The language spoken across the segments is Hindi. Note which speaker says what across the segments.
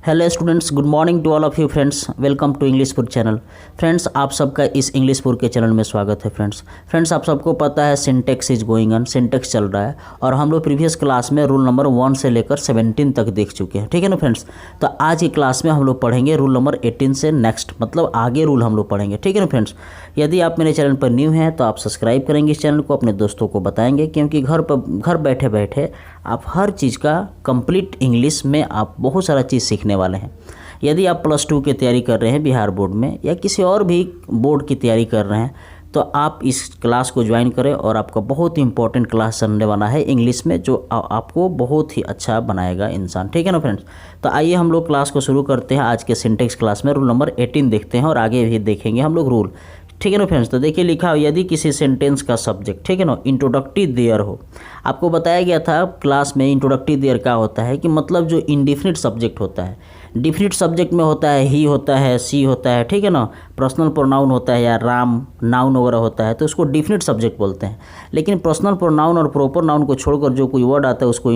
Speaker 1: Hello students, good morning to all of you friends. Welcome to Englishpur channel. Friends, आप सबका इस इंग्लिशपुर के चैनल में स्वागत है। फ्रेंड्स आप सबको पता है syntax is going on, syntax चल रहा है और हम लोग प्रीवियस क्लास में रूल नंबर 1 से लेकर 17 तक देख चुके हैं, ठीक है ना फ्रेंड्स। तो आज की क्लास में हम लोग पढ़ेंगे रूल नंबर 18 से नेक्स्ट, मतलब आगे रूल हम लोग पढ़ेंगे, ठीक है ना फ्रेंड्स। यदि आप मेरे चैनल पर न्यू हैं तो आप सब्सक्राइब करेंगे इस चैनल को, अपने दोस्तों को बताएंगे, क्योंकि घर बैठे बैठे आप हर चीज़ का कंप्लीट इंग्लिश में आप बहुत सारा चीज़ सीखने वाले हैं। यदि आप +2 की तैयारी कर रहे हैं बिहार बोर्ड में या किसी और भी बोर्ड की तैयारी कर रहे हैं तो आप इस क्लास को ज्वाइन करें और आपका बहुत ही इंपॉर्टेंट क्लास चलने वाला है इंग्लिश में, जो आपको बहुत ही अच्छा बनाएगा इंसान, ठीक है ना फ्रेंड्स। तो आइए हम लोग क्लास को शुरू करते हैं। आज के सिंटेक्स क्लास में रूल नंबर 18 देखते हैं और आगे भी देखेंगे हम लोग रूल, ठीक है ना फ्रेंड्स। तो देखिए लिखा हो, यदि किसी सेंटेंस का सब्जेक्ट, ठीक है ना, इंट्रोडक्टिव देयर हो। आपको बताया गया था क्लास में इंट्रोडक्टिव देयर क्या होता है कि मतलब जो इंडिफिनिट सब्जेक्ट होता है। डिफिनिट सब्जेक्ट में होता है ही होता है, सी होता है, ठीक है ना, पर्सनल प्रोनाउन होता है या राम नाउन वगैरह होता है, तो उसको डिफिनिट सब्जेक्ट बोलते हैं। लेकिन पर्सनल प्रोनाउन और प्रॉपर नाउन को छोड़कर जो कोई वर्ड आता है उसको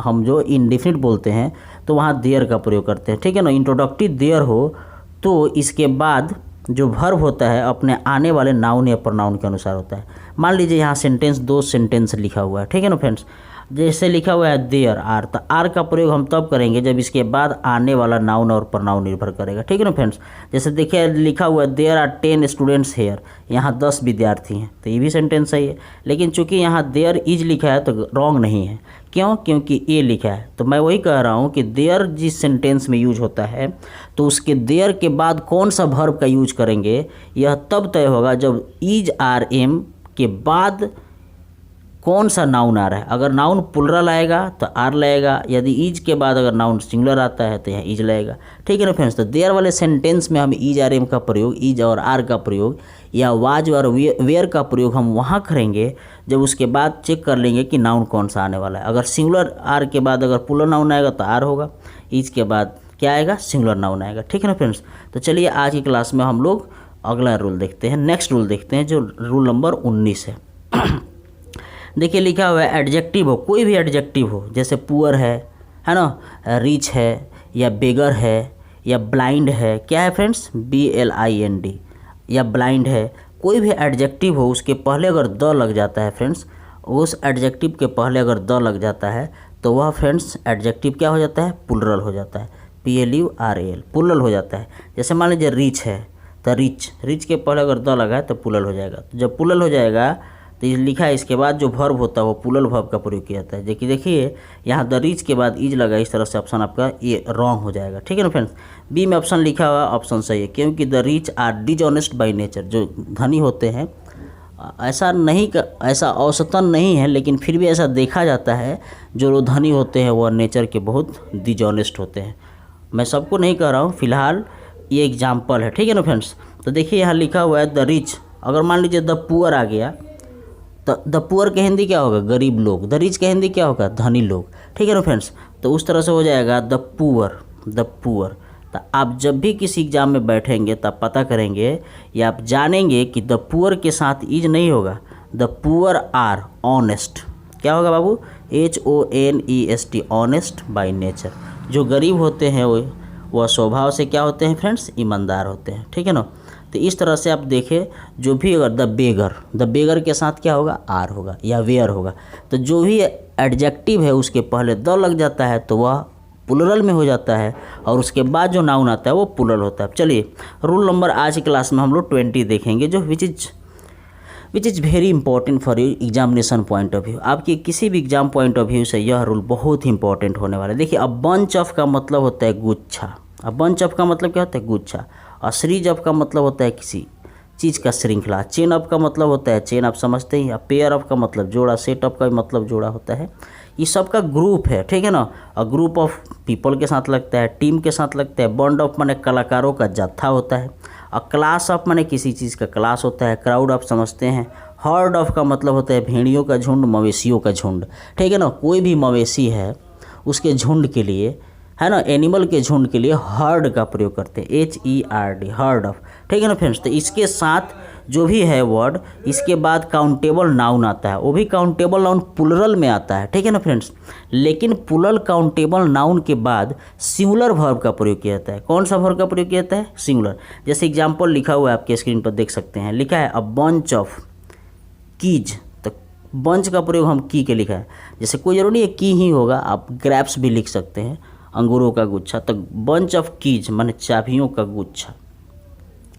Speaker 1: हम जो इनडिफिनिट बोलते हैं, तो वहाँ देयर का प्रयोग करते हैं, ठीक है ना। इंट्रोडक्टिव देयर हो तो इसके बाद जो वर्ब होता है अपने आने वाले नाउन या प्रोनाउन के अनुसार होता है। मान लीजिए यहाँ सेंटेंस, 2 सेंटेंस लिखा हुआ है, ठीक है ना फ्रेंड्स। जैसे लिखा हुआ है देयर आर, तो आर का प्रयोग हम तब करेंगे जब इसके बाद आने वाला नाउन और प्रोनाउन निर्भर करेगा, ठीक है ना फ्रेंड्स। जैसे देखिए लिखा हुआ है देयर आर 10 स्टूडेंट्स हेयर, यहाँ 10 विद्यार्थी हैं, तो ये भी सेंटेंस सही है। लेकिन चूंकि यहाँ देयर इज लिखा है तो रॉन्ग नहीं है, क्यों? क्योंकि ए लिखा है। तो मैं वही कह रहा हूँ कि देयर जिस सेंटेंस में यूज होता है तो उसके देयर के बाद कौन सा वर्ब का यूज करेंगे यह तब तय होगा जब इज आर एम के बाद कौन सा नाउन आ रहा है। अगर नाउन प्लुरल आएगा तो आर लगेगा, यदि इज के बाद अगर नाउन सिंगुलर आता है तो यहाँ इज लगेगा, ठीक है ना फ्रेंड्स। तो देयर वाले सेंटेंस में हम इज आर एम का प्रयोग, इज और आर का प्रयोग या वाज और वेयर का प्रयोग हम वहाँ करेंगे जब उसके बाद चेक कर लेंगे कि नाउन कौन सा आने वाला है। अगर सिंगुलर आर के बाद अगर प्लुरल नाउन आएगा तो आर होगा, इज के बाद क्या आएगा? सिंगुलर नाउन आएगा, ठीक है ना फ्रेंड्स। तो चलिए आज की क्लास में हम लोग अगला रूल देखते हैं, नेक्स्ट रूल देखते हैं, जो रूल नंबर 19 है। देखिए लिखा हुआ है एडजेक्टिव हो, कोई भी एडजेक्टिव हो, जैसे पुअर है ना, रिच है या बेगर है या ब्लाइंड है, क्या है फ्रेंड्स? BLIND, या ब्लाइंड है, कोई भी एडजेक्टिव हो उसके पहले अगर द लग जाता है फ्रेंड्स, उस एडजेक्टिव के पहले अगर द लग जाता है तो वह फ्रेंड्स एडजेक्टिव क्या हो जाता है? प्लुरल हो जाता है, PLURAL, प्लुरल हो जाता है। जैसे मान लीजिए रिच है तो रिच के पहले अगर द लगा है तो प्लुरल हो जाएगा। तो जब प्लुरल हो जाएगा तो ये लिखा है इसके बाद जो वर्ब होता है वो प्लुरल वर्ब का प्रयोग किया जाता है। देखिए यहाँ द रिच के बाद इज लगा, इस तरह से ऑप्शन आपका ये रॉन्ग हो जाएगा, ठीक है ना फ्रेंड्स। बी में ऑप्शन लिखा हुआ ऑप्शन सही है, क्योंकि the rich are dishonest by nature, जो धनी होते हैं ऐसा औसतन नहीं है, लेकिन फिर भी ऐसा देखा जाता है जो लोग धनी होते हैं वह नेचर के बहुत डिसऑनेस्ट होते हैं। मैं सबको नहीं कह रहा हूँ, फिलहाल ये एग्जाम्पल है, ठीक है ना फ्रेंड्स। तो देखिए यहाँ लिखा हुआ है द रिच, अगर मान लीजिए द पुअर आ गया तो द पुअर के हिंदी क्या होगा? गरीब लोग। द रिच के हिंदी क्या होगा? धनी लोग, ठीक है ना फ्रेंड्स। तो उस तरह से हो जाएगा द पुअर। तो आप जब भी किसी एग्जाम में बैठेंगे तब पता करेंगे या आप जानेंगे कि द पुअर के साथ इज नहीं होगा, द पुअर आर ऑनेस्ट, क्या होगा बाबू? HONEST, honest bye nature. जो गरीब होते हैं वह स्वभाव से क्या होते हैं फ्रेंड्स? ईमानदार होते हैं, ठीक है ना। तो इस तरह से आप देखें, जो भी अगर द बेगर के साथ क्या होगा? आर होगा या वेयर होगा। तो जो भी एडजेक्टिव है उसके पहले द लग जाता है तो वह प्लुरल में हो जाता है और उसके बाद जो नाउन आता है वो प्लुरल होता है। चलिए रूल नंबर आज की क्लास में हम लोग 20 देखेंगे, जो which is very important for you examination point of view. आपके किसी भी एग्जाम पॉइंट ऑफ व्यू से यह रूल बहुत ही इंपॉर्टेंट होने वाला है। देखिए अब बंच ऑफ का मतलब होता है गुच्छा, अब बंच ऑफ का मतलब क्या होता है? गुच्छा। और सीरीज ऑफ का मतलब होता है किसी चीज़ का श्रृंखला। चेन ऑफ का मतलब होता है चेन, आप समझते ही। पेयर ऑफ का मतलब जोड़ा, सेट ऑफ का मतलब जोड़ा होता है। ये सब का ग्रुप है, ठीक है ना। और ग्रुप ऑफ पीपल के साथ लगता है, टीम के साथ लगता है। बॉन्ड ऑफ माने कलाकारों का जत्था होता है। और क्लास ऑफ माने किसी चीज़ का क्लास होता है। क्राउड ऑफ समझते हैं। हर्ड ऑफ का मतलब होता है भेड़ियों का झुंड, मवेशियों का झुंड, ठीक है ना। कोई भी मवेशी है उसके झुंड के लिए, है ना, एनिमल के झुंड के लिए हर्ड का प्रयोग करते हैं, HERD, हर्ड ऑफ, ठीक है ना फ्रेंड्स। तो इसके साथ जो भी है वर्ड, इसके बाद काउंटेबल नाउन आता है, वो भी काउंटेबल नाउन प्लुरल में आता है, ठीक है ना फ्रेंड्स। लेकिन प्लुरल काउंटेबल नाउन के बाद सिंगुलर वर्ब का प्रयोग किया जाता है। कौन सा वर्ब का प्रयोग किया जाता है? सिंगुलर। जैसे एग्जाम्पल लिखा हुआ है आपके स्क्रीन पर देख सकते हैं, लिखा है अ बंच ऑफ कीज। तो बंच का प्रयोग हम की के लिखा है, जैसे कोई जरूरी है की ही होगा, आप ग्रैप्स भी लिख सकते हैं, अंगूरों का गुच्छा। तो बंच ऑफ कीज माने चाबियों का गुच्छा,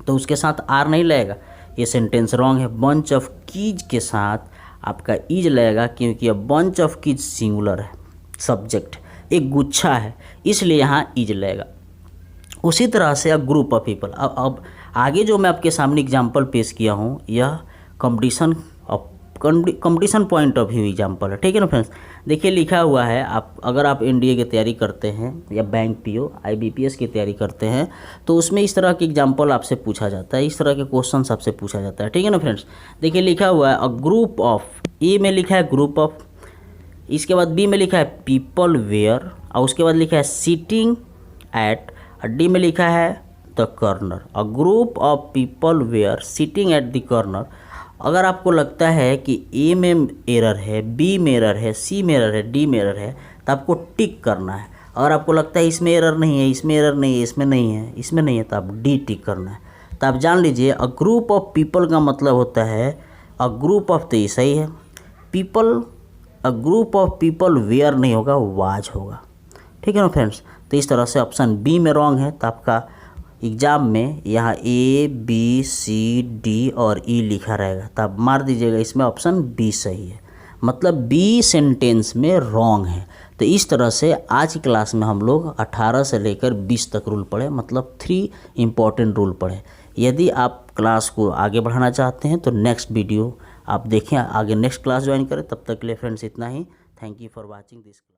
Speaker 1: तो उसके साथ आर नहीं लगेगा, ये सेंटेंस रॉन्ग है। बंच ऑफ कीज के साथ आपका इज लगेगा, क्योंकि अब बंच ऑफ कीज सिंगुलर है, सब्जेक्ट एक गुच्छा है, इसलिए यहाँ इज लगेगा। उसी तरह से अ ग्रुप ऑफ पीपल। अब आगे जो मैं आपके सामने एग्जाम्पल पेश किया हूँ, यह competition point of view example है, ठीक है ना फ्रेंड्स। देखिए लिखा हुआ है, अगर आप एनडीए की तैयारी करते हैं या बैंक पीओ आईबीपीएस की तैयारी करते हैं, तो उसमें इस तरह के एग्जाम्पल आपसे पूछा जाता है, इस तरह के क्वेश्चन आपसे पूछा जाता है, ठीक है ना फ्रेंड्स। देखिए लिखा हुआ है अ ग्रुप ऑफ, ए में लिखा है ग्रुप ऑफ, इसके बाद बी में लिखा है पीपल वेयर, और उसके बाद लिखा है सिटिंग एट, और डी में लिखा है the corner. A group of people were sitting at the corner. अगर आपको लगता है कि ए में एरर है, बी में एरर है, सी में एरर है, डी में एरर है, तो आपको टिक करना है। अगर आपको लगता है इसमें एरर नहीं है, इसमें एरर नहीं है, इसमें नहीं है, इसमें नहीं है, तो आप डी टिक करना है। तो आप जान लीजिए अ ग्रुप ऑफ पीपल का मतलब होता है अ ग्रुप ऑफ, तो ये सही है, people, a group of people were नहीं होगा, वाज होगा, ठीक है ना फ्रेंड्स। तो इस तरह से ऑप्शन बी में रॉन्ग है, तो आपका एग्जाम में यहाँ ए बी सी डी और ई लिखा रहेगा, तो आप मार दीजिएगा इसमें ऑप्शन बी सही है, मतलब बी सेंटेंस में रॉन्ग है। तो इस तरह से आज की क्लास में हम लोग 18 से लेकर 20 तक रूल पढ़े, मतलब 3 इम्पॉर्टेंट रूल पढ़े। यदि आप क्लास को आगे बढ़ाना चाहते हैं तो नेक्स्ट वीडियो आप देखें, आगे नेक्स्ट क्लास ज्वाइन करें। तब तक के लिए फ्रेंड्स इतना ही। Thank you for watching this class.